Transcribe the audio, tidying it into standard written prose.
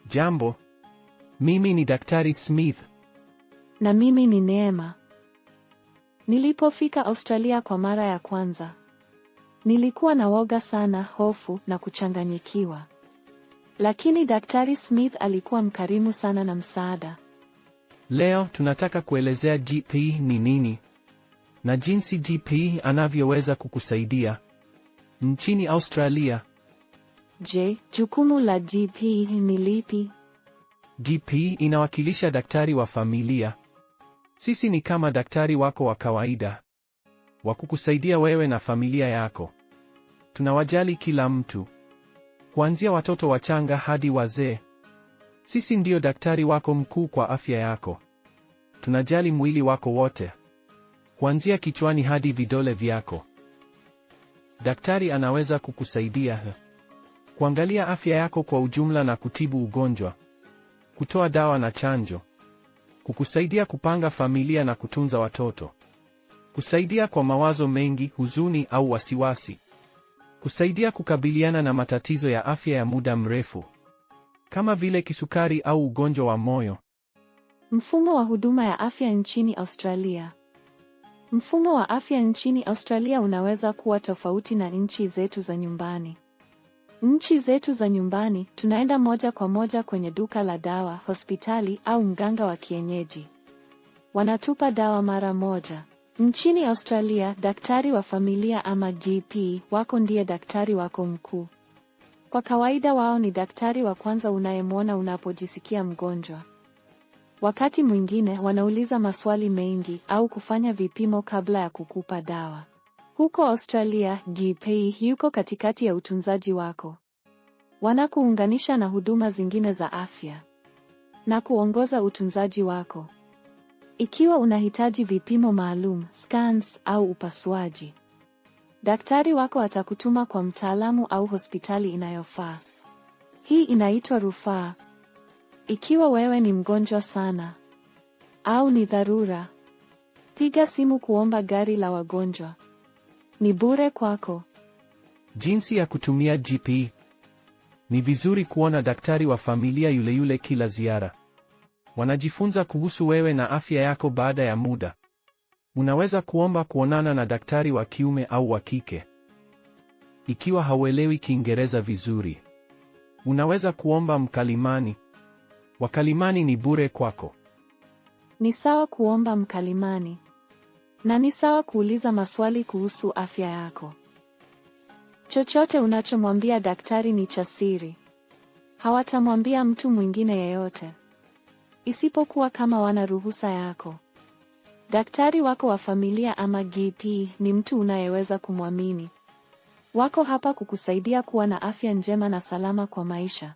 Jambo. Mimi ni Daktari Smith. Na mimi ni Neema. Nilipofika Australia kwa mara ya kwanza, nilikuwa na woga sana, hofu na kuchanganyikiwa. Lakini Daktari Smith alikuwa mkarimu sana na msaada. Leo tunataka kuelezea GP ni nini na jinsi GP anavyoweza kukusaidia nchini Australia. Je, jukumu la GP ni lipi? GP inawakilisha daktari wa familia. Sisi ni kama daktari wako wa kawaida, wa kukusaidia wewe na familia yako. Tunawajali kila mtu, kuanzia watoto wachanga hadi wazee. Sisi ndio daktari wako mkuu kwa afya yako. Tunajali mwili wako wote, kuanzia kichwani hadi vidole vyako. Daktari anaweza kukusaidia kuangalia afya yako kwa ujumla na kutibu ugonjwa, kutoa dawa na chanjo, kukusaidia kupanga familia na kutunza watoto, kusaidia kwa mawazo mengi, huzuni au wasiwasi, kusaidia kukabiliana na matatizo ya afya ya muda mrefu kama vile kisukari au ugonjwa wa moyo. Mfumo wa huduma ya afya nchini Australia. Mfumo wa afya nchini Australia unaweza kuwa tofauti na nchi zetu za nyumbani. Nchi zetu za nyumbani, tunaenda moja kwa moja kwenye duka la dawa, hospitali au mganga wa kienyeji. Wanatupa dawa mara moja. Nchini Australia, daktari wa familia ama GP wako ndiye daktari wako mkuu. Kwa kawaida wao ni daktari wa kwanza unayemwona unapojisikia mgonjwa. Wakati mwingine wanauliza maswali mengi au kufanya vipimo kabla ya kukupa dawa. Huko Australia, GP yuko katikati ya utunzaji wako. Wanakuunganisha na huduma zingine za afya na kuongoza utunzaji wako. Ikiwa unahitaji vipimo maalum, scans au upasuaji, daktari wako atakutuma kwa mtaalamu au hospitali inayofaa. Hii inaitwa rufaa. Ikiwa wewe ni mgonjwa sana au ni dharura, piga simu kuomba gari la wagonjwa. Ni bure kwako. Jinsi ya kutumia GP. Ni vizuri kuona daktari wa familia yule yule kila ziara. Wanajifunza kuhusu wewe na afya yako baada ya muda. Unaweza kuomba kuonana na daktari wa kiume au wa kike. Ikiwa hauelewi Kiingereza vizuri, unaweza kuomba mkalimani. Wakalimani ni bure kwako. Ni sawa kuomba mkalimani. Na ni sawa kuuliza maswali kuhusu afya yako. Chochote unachomwambia daktari ni cha siri. Hawatamwambia mtu mwingine yeyote, isipokuwa kama wana ruhusa yako. Daktari wako wa familia ama GP ni mtu unayeweza kumwamini. Wako hapa kukusaidia kuwa na afya njema na salama kwa maisha.